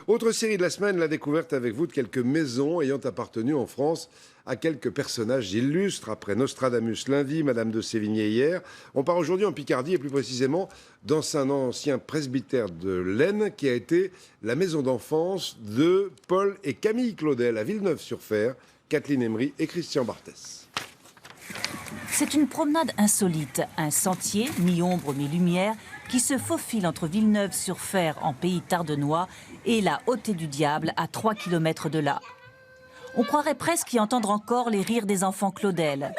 Autre série de la semaine, la découverte avec vous de quelques maisons ayant appartenu en France à quelques personnages illustres. Après Nostradamus lundi, Madame de Sévigné hier, on part aujourd'hui en Picardie et plus précisément dans un ancien presbytère de l'Aisne qui a été la maison d'enfance de Paul et Camille Claudel à Villeneuve-sur-Fer, Kathleen Emery et Christian Barthès. C'est une promenade insolite, un sentier, mi-ombre, mi-lumière, qui se faufile entre Villeneuve-sur-Fer en pays tardenois et la Hautet-du-Diable à 3 km de là. On croirait presque y entendre encore les rires des enfants Claudel.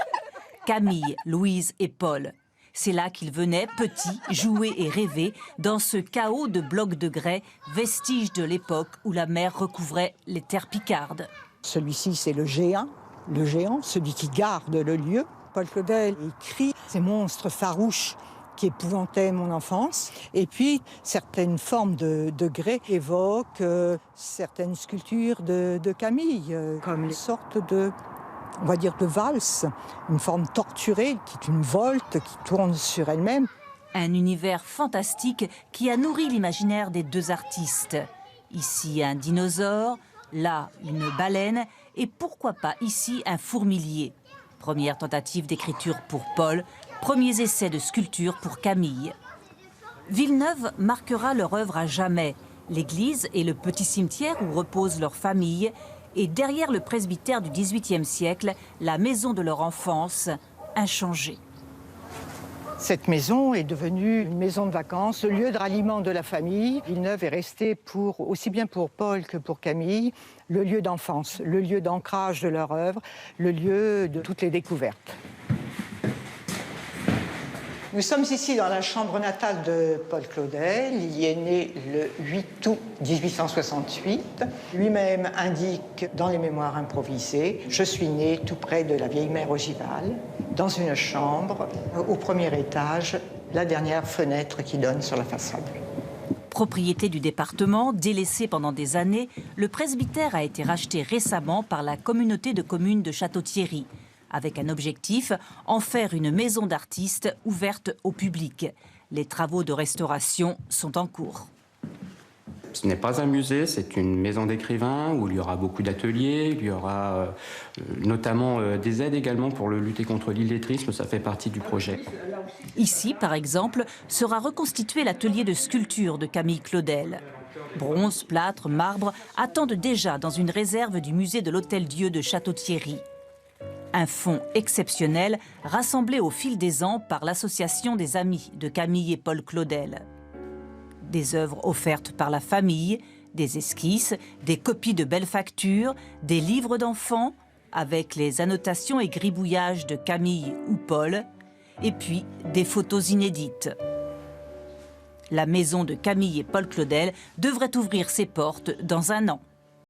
Camille, Louise et Paul. C'est là qu'ils venaient, petits, jouer et rêver, dans ce chaos de blocs de grès, vestige de l'époque où la mer recouvrait les terres picardes. Celui-ci, c'est le géant, celui qui garde le lieu. Paul Claudel écrit ces monstres farouches qui épouvantaient mon enfance. Et puis, certaines formes de grès évoquent certaines sculptures de Camille, comme les sortes de, on va dire, de valse, une forme torturée, qui est une volte qui tourne sur elle-même. Un univers fantastique qui a nourri l'imaginaire des deux artistes. Ici, un dinosaure, là, une baleine, et pourquoi pas ici, un fourmilier. Première tentative d'écriture pour Paul, premiers essais de sculpture pour Camille. Villeneuve marquera leur œuvre à jamais. L'église et le petit cimetière où repose leur famille. Et derrière le presbytère du XVIIIe siècle, la maison de leur enfance, inchangée. Cette maison est devenue une maison de vacances, le lieu de ralliement de la famille. Villeneuve est resté, aussi bien pour Paul que pour Camille, le lieu d'enfance, le lieu d'ancrage de leur œuvre, le lieu de toutes les découvertes. Nous sommes ici dans la chambre natale de Paul Claudel. Il y est né le 8 août 1868. Lui-même indique dans les mémoires improvisées « Je suis né tout près de la vieille mer ogivale, dans une chambre, au premier étage, la dernière fenêtre qui donne sur la façade. » Propriété du département, délaissé pendant des années, le presbytère a été racheté récemment par la communauté de communes de Château-Thierry, avec un objectif, en faire une maison d'artistes ouverte au public. Les travaux de restauration sont en cours. Ce n'est pas un musée, c'est une maison d'écrivains où il y aura beaucoup d'ateliers, il y aura notamment des aides également pour lutter contre l'illettrisme, ça fait partie du projet. Ici, par exemple, sera reconstitué l'atelier de sculpture de Camille Claudel. Bronze, plâtre, marbre attendent déjà dans une réserve du musée de l'Hôtel-Dieu de Château-Thierry. Un fonds exceptionnel rassemblé au fil des ans par l'association des amis de Camille et Paul Claudel. Des œuvres offertes par la famille, des esquisses, des copies de belles factures, des livres d'enfants, avec les annotations et gribouillages de Camille ou Paul, et puis des photos inédites. La maison de Camille et Paul Claudel devrait ouvrir ses portes dans un an.